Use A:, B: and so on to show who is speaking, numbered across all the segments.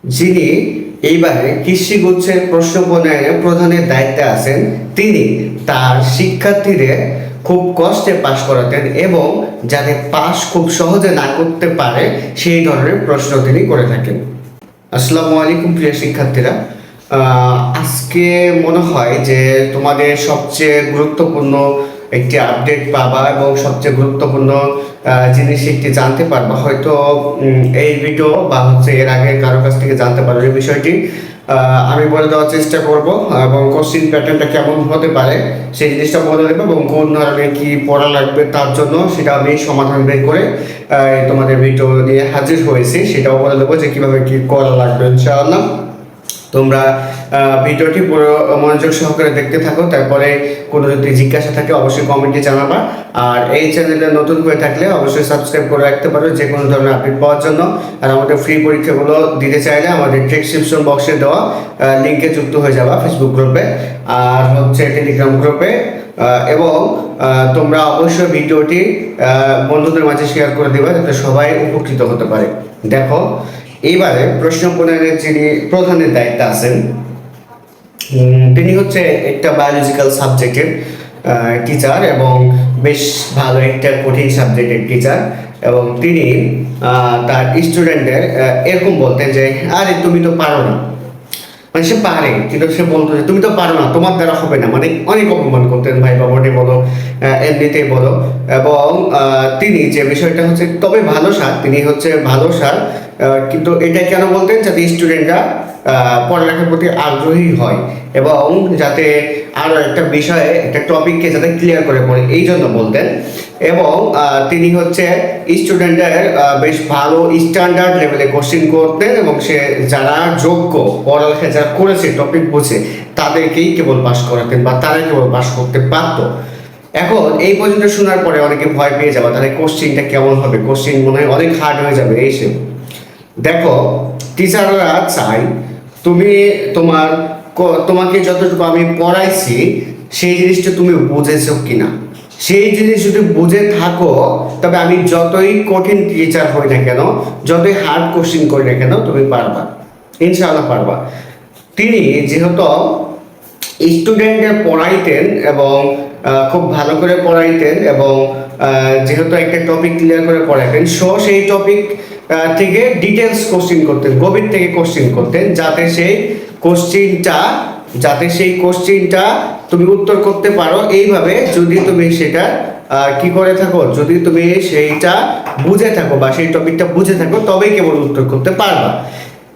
A: যিনি এইবারে কৃষিগুচ্ছের প্রশ্ন প্রণয়নে প্রধানের দায়িত্বে আছেন, তিনি তার শিক্ষার্থীদের খুব কষ্টে পাশ করাতেন এবং যাতে পাশ খুব সহজে না করতে পারে সেই ধরনের প্রশ্ন তিনি করে থাকেন। আসসালামু আলাইকুম প্রিয় শিক্ষার্থীরা। আজকে মনে হয় যে তোমাদের সবচেয়ে গুরুত্বপূর্ণ একটি আপডেট পাবা এবং সবচেয়ে গুরুত্বপূর্ণ জিনিস একটি জানতে পারবা। হয়তো এই ভিডিও বা এর আগে কারো কাছ থেকে জানতে পারো এই বিষয়টি আমি বলে দেওয়ার চেষ্টা করব এবং কোশ্চিন প্যাটার্নটা কেমন হতে পারে সেই জিনিসটা বলে দেবো এবং কোন ধরনের কি পড়া লাগবে তার জন্য সেটা আমি সমাধান বের করে তোমাদের ভিডিও নিয়ে হাজির হয়েছি, সেটাও বলে দেবো যে কিভাবে কি করা লাগবে ইনশাআল্লাহ। তোমরা ভিডিওটি পুরো মনোযোগ সহকারে দেখতে থাকো, তারপরে কোনো যদি জিজ্ঞাসা থাকে অবশ্যই কমেন্টে জানাবা। আর এই চ্যানেলে নতুন হয়ে থাকলে অবশ্যই সাবস্ক্রাইব করে রাখতে পারো যে কোনো ধরনের আপডেট পাওয়ার জন্য। আর আমাদের ফ্রি পরীক্ষাগুলো দিতে চাইলে আমাদের ডেসক্রিপশন বক্সে দেওয়া লিঙ্কে যুক্ত হয়ে যাবা ফেসবুক গ্রুপে আর টেলিগ্রাম গ্রুপে। এবং তোমরা অবশ্যই ভিডিওটি বন্ধুদের মাঝে শেয়ার করে দেবে যাতে সবাই উপকৃত হতে পারে। দেখো, এইবারে প্রশ্ন প্রণয়নের যিনি প্রধানের দায়িত্বে আছেন তিনি হচ্ছে একটা বায়োলজিক্যাল সাবজেক্টের টিচার এবং বেশ ভালো একটা কঠিন সাবজেক্টের টিচার। এবং তিনি তার স্টুডেন্টদের এরকম বলতেন যে আরে তুমি তো পারো না, মানে সে পারে কিন্তু সে বলতো যে তুমি তো পারো না, তোমার দ্বারা হবে না, মানে অনেক অপমান করতেন ভাই বাবাটি বলো এমনিতেই বলো। এবং তিনি যে বিষয়টা হচ্ছে তবে ভালো স্যার, তিনি হচ্ছে ভালো স্যার, কিন্তু এটা কেন বলতেন যাতে স্টুডেন্টরা পড়ালেখার প্রতি আগ্রহী হয় এবং যাতে আরও একটা বিষয়ে একটা টপিককে যাতে ক্লিয়ার করে পড়ে এই জন্য বলতেন। এবং তিনি হচ্ছে স্টুডেন্টের বেশ ভালো স্ট্যান্ডার্ড লেভেলে কোশ্চেন করতেন এবং সে যারা যোগ্য পড়ালেখা যারা করেছে টপিক বুঝে তাদেরকেই কেবল পাস করাতেন বা তারাই কেবল পাস করতে পারত। এখন এই পর্যন্ত শোনার পরে অনেকে ভয় পেয়ে যাবে তাহলে কোশ্চিনটা কেমন হবে, কোশ্চিন মনে হয় অনেক হার্ড হয়ে যাবে এইসব। দেখো, টিচাররা চাই তুমি তোমাকে যতটুকু আমি পড়াইছি সেই জিনিসটা তুমি বুঝেছো কিনা। সেই জিনিস যদি বুঝে থাকো তবে আমি যতই কঠিন টিচার হই না কেন, যতই হার্ড কোশ্চিন করি না কেন তুমি পারবা, ইনশাআল্লাহ পারবা। তিনি যেহেতু স্টুডেন্টদের পড়াইতেন এবং খুব ভালো করে পড়াইতেন এবং যেহেতু একটা টপিক ক্লিয়ার করে পড়াইতেন সেই টপিক থেকে ডিটেলস কোশ্চিন করতেন, গভীর থেকে কোশ্চিন করতেন যাতে সেই কোশ্চিনটা তুমি উত্তর করতে পারো। এইভাবে যদি তুমি সেটা কি করে থাকো, যদি তুমি সেইটা বুঝে থাকো বা সেই টপিকটা বুঝে থাকো তবেই কেবল উত্তর করতে পারবা।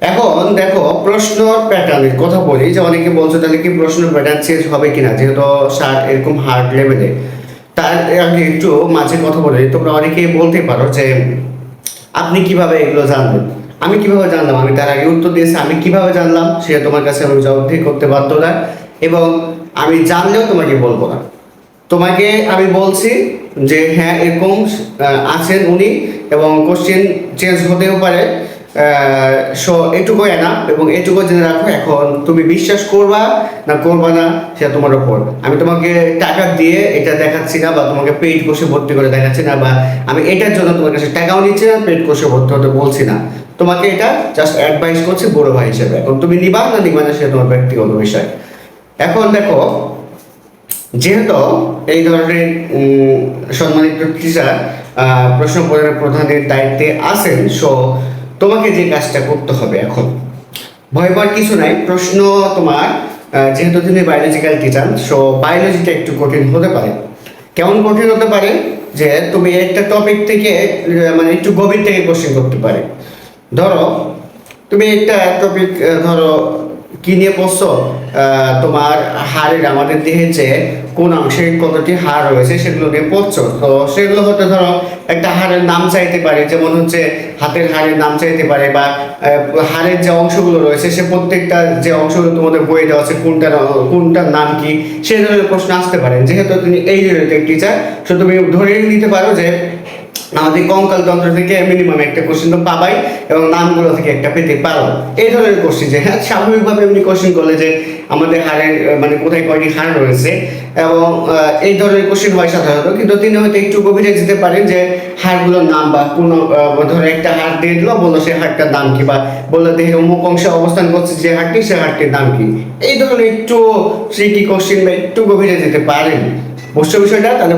A: এখন দেখো, প্রশ্ন প্যাটার্নের কথা বলি যে অনেকে বলছো তাহলে কি প্রশ্ন প্যাটার্ন চেঞ্জ হবে কিনা যেহেতু স্যার এরকম হার্ড লেভেলে। তার আগে একটু মাঝে কথা বলি, তোমরা অনেকে বলতে পারো যে আপনি কিভাবে এগুলো জানবেন। আমি কিভাবে জানলাম, আমি তার আগে উত্তর দিয়েছি আমি কিভাবে জানলাম সেটা তোমার কাছে আমি জবাবদিহি করতে বাধ্য না এবং আমি জানলেও তোমাকে বলবো না। তোমাকে আমি বলছি যে হ্যাঁ এরকম আছেন উনি এবং কোশ্চেন চেঞ্জ হতেও পারে, সো এটুকু না এবং এটুকু জেনে রাখো। এখন তুমি বিশ্বাস করবা না করবা না সেটা তোমার উপর। আমি তোমাকে টাকা দিয়ে এটা দেখাচ্ছি না বা তোমাকে পেইড কোর্সে ভর্তি করে দেখাচ্ছি না বা আমি এটার জন্য তোমার কাছে টাকাও নিচ্ছি না, পেইড কোর্সে ভর্তি হতে বলছি না। তোমাকে এটা জাস্ট অ্যাডভাইস করছি বড় ভাই হিসেবে। এখন তুমি নিবা না নিবা না সেটা তোমার ব্যক্তিগত বিষয়। এখন দেখো, যেহেতু এই ধরনের সম্মানিত টিচার প্রশ্ন প্রধানের দায়িত্বে আছেন, সো তোমাকে যে কাজটা করতে হবে এখন ভয় পাওয়ার কিছু নাই। প্রশ্ন তোমার যেহেতু তুমি বায়োলজিক্যাল টিচার, সো বায়োলজিটা একটু কঠিন হতে পারে। কেমন কঠিন হতে পারে যে তুমি একটা টপিক থেকে মানে একটু গভীর থেকে কোশ্চেন করতে পারে। ধরো তুমি একটা টপিক ধরো কি নিয়ে পড়ছো, তোমার হাড়ের আমাদের দেহের যে কোন অংশে কতটি হাড় রয়েছে সেগুলো নিয়ে পড়ছো। তো সেগুলো হতে ধরো একটা হাড়ের নাম চাইতে পারে, যেমন হচ্ছে হাতের হাড়ের নাম চাইতে পারে বা হাড়ের যে অংশগুলো রয়েছে সে প্রত্যেকটা যে অংশগুলো তোমাদের বইয়ে দেওয়া আছে কোনটার নাম কি সেই ধরনের প্রশ্ন আসতে পারে। যেহেতু তুমি এই রিলেটেড টিচার, সো তুমি ধরে নিতে পারো যে আমাদের কঙ্কাল তন্ত্র থেকে মিনিমাম একটা কোশ্চেন তো পাবাই, এবং নামগুলো থেকে একটা পেতে পারো। এই ধরনের কোশ্চেন যে হ্যাঁ স্বাভাবিকভাবে এমনি কোশ্চেন করলে যে আমাদের হাড়ের মানে কোথায় কয়টি হাড় রয়েছে, এবং এই ধরনের কোশ্চেন হয় সাধারণত, কিন্তু তিনি হয়তো একটু গভীরে যেতে পারেন যে হাড়গুলোর নাম বা কোনো ধরো একটা হাড় দিয়ে দিল, বললো সেই হাড়টার নাম কি, বা বললো দেহের অমুক অংশে অবস্থান করছে যে হাড়টি, সে হাড়টির নাম কি। এই ধরনের একটু ট্রিকি কোশ্চেন বা একটু গভীরে যেতে পারেন বুঝছো বিষয়টা। তাহলে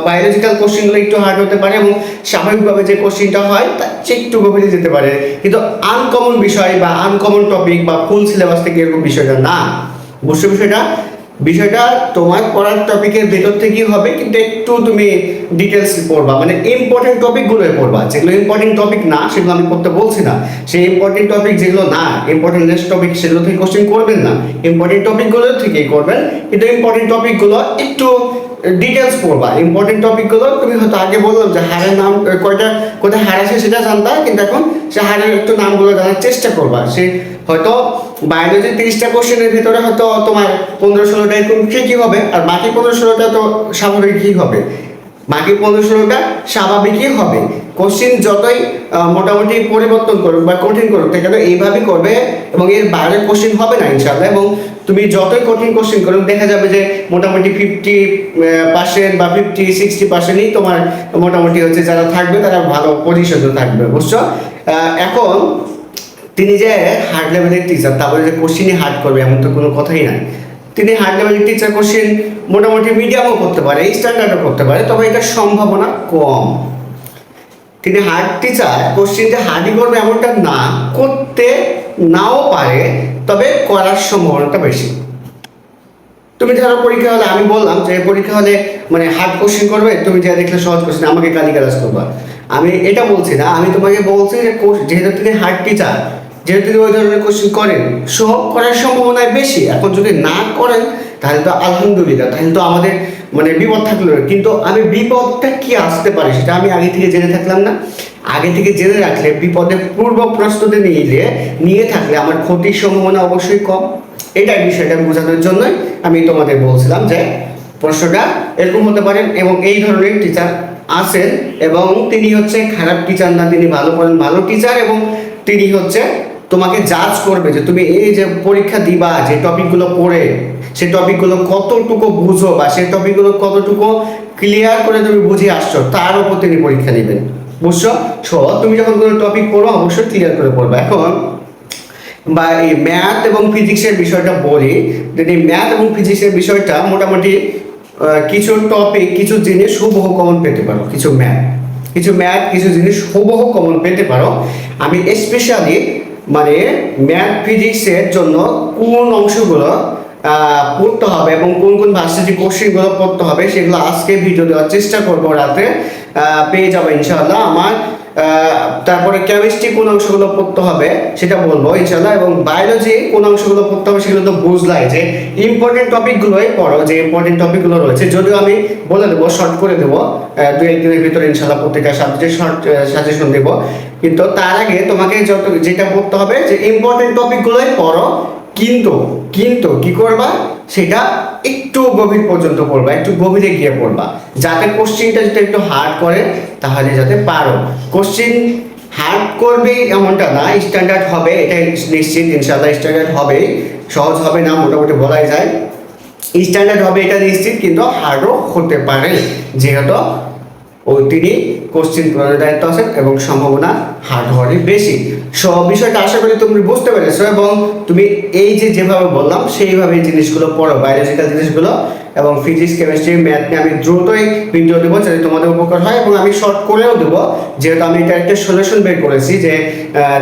A: বায়োলজিক্যাল কোশ্চেনগুলো একটু হার্ড হতে পারে, এবং স্বাভাবিকভাবে যে কোশ্চেনটা হয় তার চেয়ে একটু গভীরে যেতে পারে, কিন্তু আনকমন বিষয় বা আনকমন টপিক বা ফুল সিলেবাস থেকে এরকম বিষয়টা না। বুঝছো বিষয়টা। বিষয়টা তোমার পড়ার টপিকের ভেতর থেকেই হবে, কিন্তু একটু তুমি ডিটেলস পড়বা, মানে ইম্পর্টেন্ট টপিকগুলোই পড়বা। যেগুলো ইম্পর্টেন্ট টপিক না সেগুলো আমি পড়তে বলছি না, সেই ইম্পর্টেন্ট টপিক যেগুলো না ইম্পর্টেন্ট টপিক সেগুলো থেকে কোশ্চেন করবেন না, ইম্পর্টেন্ট টপিকগুলো থেকেই করবেন, কিন্তু ইম্পর্টেন্ট টপিকগুলো একটু ডিটেলস পড়বা। ইম্পর্টেন্ট টপিকগুলো তুমি হয়তো আগে বললাম যে হাড়ের নাম কয়টা কোথায় হাড় আছে সেটা জানতা, কিন্তু এখন সে হাড়ের একটু নামগুলো জানার চেষ্টা করবা। সে হয়তো বায়োলজি 30টা কোশ্চেনের ভিতরে হয়তো তোমার 15-16টা এরকম কি হবে, আর বাকি 15-16টা তো স্বাভাবিকই হবে, বাকি 15-16টা স্বাভাবিকই হবে। কোশ্চেন যতই মোটামুটি পরিবর্তন করুক বা কঠিন করুক কেন এইভাবেই করবে, এবং এর বাইরে কোশ্চেন হবে না ইনশাআল্লাহ। এবং তুমি যতই কঠিন কোশ্চেন করুক দেখা যাবে যে মোটামুটি 50% বা 50-60%ই তোমার মোটামুটি হচ্ছে যারা থাকবে তারা ভালো পজিশনে থাকবে বুঝছো। এখন তিনি যে হার্ড লেভেলের টিচার, তারপরে যে কোশ্চেনই হার্ড করবে এমন তো কোনো কথাই নাই। তিনি হার্ড লেভেলের টিচার, কোশ্চেন মোটামুটি মিডিয়ামও করতে পারে, স্ট্যান্ডার্ডও করতে পারে, তবে এটার সম্ভাবনা কম। তিনি হার্ড টিচার, কোশ্চেন যে হার্ডই করবে এমনটা না, করতে নাও পারে, তবে করার সম্ভাবনাটা বেশি। তুমি ধরো পরীক্ষা হলে, আমি বললাম যে পরীক্ষা হলে মানে হার্ড কোশ্চেন করবে, তুমি যা দেখলে সহজ কোশ্চেন আমাকে গালিগালাজ করবা, আমি এটা বলছি না। আমি তোমাকে বলছি যে যেহেতু তিনি হার্ড টিচার, যেহেতু তিনি ওই ধরনের কোশ্চেন করেন, সব করার সম্ভাবনা বেশি। এখন যদি না করেন তাহলে তো আলহামদুলিল্লাহ, তাহলে তো আমাদের মানে বিপদ থাকলো। কিন্তু আমি বিপদটা কি আসতে পারে সেটা আমি আগে থেকে জেনে থাকলাম না। আগে থেকে জেনে রাখলে, বিপদের পূর্ব প্রস্তুতি নিয়ে থাকলে আমার ক্ষতির সম্ভাবনা অবশ্যই কম। এটাই বিষয়টা বোঝানোর জন্যই আমি তোমাদের বলছিলাম যে প্রশ্নটা এরকম হতে পারে, এবং এই ধরনের টিচার আছেন, এবং তিনি হচ্ছে খারাপ টিচার না, তিনি ভালো করেন, ভালো টিচার, এবং তিনি হচ্ছে তোমাকে জাজ করবে যে তুমি এই যে পরীক্ষা দিবা, যে টপিকগুলো পড়ে সেই টপিকগুলো কতটুকু বুঝো বা সেই টপিকগুলো কতটুকু ক্লিয়ার করে তুমি বুঝে আসছো তার উপর তিনি পরীক্ষা নেবেন বুঝছো। তুমি যখন কোনো টপিক পড়ো অবশ্যই ক্লিয়ার করে পড়বে। এখন বা এই ম্যাথ এবং ফিজিক্সের বিষয়টা বলি, যদি ম্যাথ এবং ফিজিক্সের বিষয়টা মোটামুটি কিছু টপিক, কিছু জিনিস হুবহু কমন পেতে পারো, কিছু ম্যাথ কিছু জিনিস হুবহু কমন পেতে পারো। আমি স্পেশালি মানে ম্যাথ ফিজিক্সের জন্য কোন অংশগুলো পড়তে হবে এবং কোন কোন ভার্সিটি কোশ্চেনগুলো পড়তে হবে সেগুলো আজকে ভিডিও দেওয়ার চেষ্টা করবো, রাতে পেয়ে যাবে ইনশাআল্লাহ আমার। তারপরে কেমিস্ট্রি কোন অংশগুলো পড়তে হবে সেটা বলবো ইনশাআল্লাহ, এবং বায়োলজি কোন অংশগুলো পড়তে হবে সেগুলো তো বুঝলাই, যে ইম্পর্টেন্ট টপিকগুলোই পড়ো, যে ইম্পর্টেন্ট টপিকগুলো রয়েছে। যদিও আমি বলে দেবো, শর্ট করে দেবো, 2-1 দিনের ভিতরে ইনশাআল্লাহ প্রত্যেকটা সাবজেক্ট শর্ট সাজেশন দেবো, কিন্তু তার আগে তোমাকে যেটা পড়তে হবে যে ইম্পর্টেন্ট টপিকগুলোই পড়ো, কিন্তু কিন্তু কি করবা সেটা একটু গভীর পর্যন্ত পড়বা, একটু গভীরে গিয়ে পড়বা, যাতে কোশ্চেনটা যদি একটু হার্ড করে তাহলে যাতে পারো। কোশ্চেন হার্ড করবে এমনটা না, স্ট্যান্ডার্ড হবে এটা নিশ্চিত ইনশাআল্লাহ, স্ট্যান্ডার্ড হবে, সহজ হবে না মোটামুটি বলাই যায়, স্ট্যান্ডার্ড হবে এটা নিশ্চিত, কিন্তু হার্ডও হতে পারে, যেহেতু তিনি কোশ্চেন পূরণের দায়িত্ব আছেন এবং সম্ভাবনা হার্ড হওয়ারই বেশি। সব বিষয়টা আশা করি তুমি বুঝতে পেরেছো, এবং তুমি এই যে যেভাবে বললাম সেইভাবে জিনিসগুলো পড়ো, বায়োলজিক্যাল জিনিসগুলো, এবং ফিজিক্স কেমিস্ট্রি ম্যাথ নিয়ে আমি দ্রুতই ভিডিও দেবো যাতে তোমাদের উপকার হয়, এবং আমি শর্ট করেও দেবো, যেহেতু আমি এটা একটা সলিউশন বের করেছি যে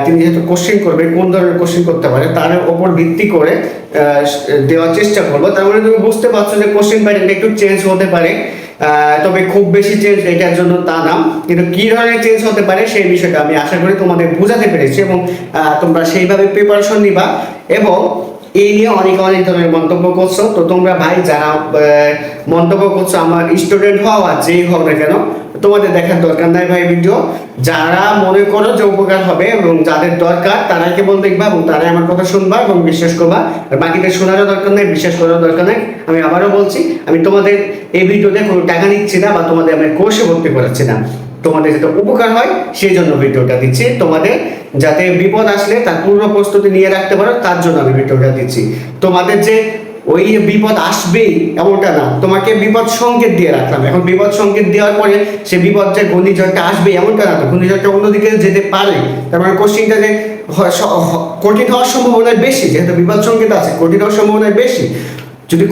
A: তিনি যেহেতু কোশ্চেন করবে, কোন ধরনের কোশ্চেন করতে পারে তার উপর ভিত্তি করে দেওয়ার চেষ্টা করবো। তার মানে তুমি বুঝতে পারছো যে কোশ্চেন প্যাটার্নটা একটু চেঞ্জ হতে পারে, তবে খুব বেশি চেঞ্জ এটার জন্য তা না, কিন্তু কি ধরনের চেঞ্জ হতে পারে সেই বিষয়টা আমি আশা করি তোমাদের বোঝাতে পেরেছি, এবং তোমরা সেইভাবে প্রিপারেশন নিবা। এবং এই নিয়ে অনেক ধরনের মন্তব্য করছো, তো তোমরা ভাই যারা মন্তব্য করছো, আমার স্টুডেন্ট হও আর যেই হও না কেন, তোমাদের দেখার দরকার নাই ভাই ভিডিও। যারা মনে করো যে উপকার হবে এবং যাদের দরকার তারাই কেবল দেখবা, এবং তারাই আমার কথা শুনবা এবং বিশ্বাস করবা, আর বাকিটা শোনারও দরকার নেই, বিশ্বাস করার দরকার নেই। আমি আবারও বলছি, আমি তোমাদের এই ভিডিওতে কোনো টাকা নিচ্ছি না বা তোমাদের আমি কোর্সে ভর্তি করাচ্ছি না, তোমাদের যাতে উপকার হয় সেই জন্য ভিডিওটা দিচ্ছি, তোমাদের যাতে বিপদ আসলে তার পূর্ব প্রস্তুতি নিয়ে রাখতে পারো তার জন্য আমি ভিডিওটা দিচ্ছি। তোমাদের যে ওই বিপদ আসবেই এমনটা না, তোমাকে বিপদ সংকেত দিয়ে রাখলাম। এখন বিপদ সংকেত দেওয়ার পরে সে বিপদ যে ঘূর্ণিঝড়টা আসবে এমনটা না, তো ঘূর্ণিঝড়টা অন্যদিকে যেতে পারে। তার মানে কোশ্চিনটা যে কঠিন হওয়ার সম্ভাবনা বেশি, যেহেতু বিপদ সংকেত আছে কঠিন হওয়ার সম্ভাবনা বেশি। যদি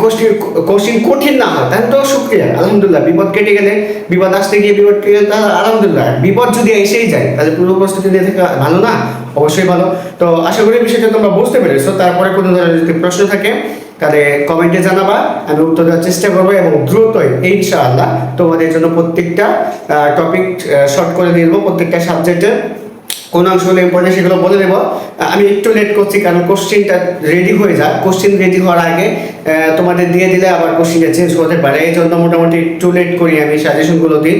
A: কোশ্চিন কঠিন না হয় তাহলে তো শুক্রিয়া, আলহামদুলিল্লাহ। বিপদ কেটে গেলে, বিপদ আসতে গিয়ে বিপদ কেটে গেলে তাহলে আলহামদুলিল্লাহ। বিপদ যদি এসেই যায় তাহলে পূর্ব প্রস্তুতি নিয়ে থাকা ভালো না? অবশ্যই ভালো। তো আশা করি বিষয়টা তোমরা বুঝতে পেরেছো। তারপরে কোনো ধরনের যদি প্রশ্ন থাকে তাহলে কমেন্টে জানাবা, আমি উত্তর দেওয়ার চেষ্টা করবো এবং দ্রুতই ইনশাআল্লাহ তোমাদের জন্য প্রত্যেকটা টপিক শর্ট করে দিয়ে দেবো। প্রত্যেকটা সাবজেক্টের কোন অংশগুলো ইম্পর্টেন্ট সেগুলো বলে দেবো। আমি একটু লেট করছি কারণ কোশ্চিনটা রেডি হয়ে যায়, কোশ্চিন রেডি হওয়ার আগে তোমাদের দিয়ে দিলে আবার কোশ্চিনটা চেঞ্জ হতে পারে, এই জন্য মোটামুটি একটু লেট করি আমি সাজেশনগুলো দিই।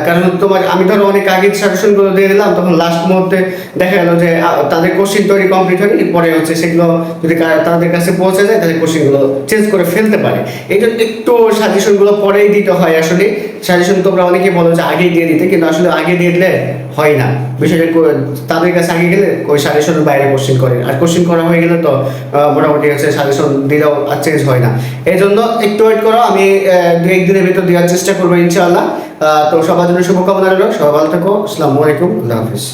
A: কারণ তোমার আমি ধরো অনেক আগে সাজেশনগুলো দিয়ে দিলাম, তখন লাস্ট মুহূর্তে দেখা গেল যে তাদের কোশ্চিন তৈরি কমপ্লিট হয়নি, পরে হচ্ছে সেগুলো যদি তাদের কাছে পৌঁছে যায় তাহলে কোশ্চিনগুলো চেঞ্জ করে ফেলতে পারে। এই জন্য একটু সাজেশনগুলো পরেই দিতে হয়। আসলে সাজেশন তোমরা অনেকে বলো যে আগেই দিয়ে দিতে, কিন্তু আসলে আগে দিয়ে দিলে হয় না। বিষয়টা তাদের কাছে আগে গেলে ওই সাজেশনের বাইরে কোশ্চিন করে, আর কোশ্চিন করা হয়ে গেলে তো মোটামুটি হচ্ছে সাজেশন দিলেও আর চেঞ্জ হয় না। এই জন্য একটু ওয়েট করো, আমি 2-1 দিনের ভিতর দেওয়ার চেষ্টা করবো ইনশাআল্লাহ। তো সবার জন্য শুভকামনা রইল, সবাই ভালো থাকো। আসসালামু আলাইকুম, আল্লাহ হাফিজ।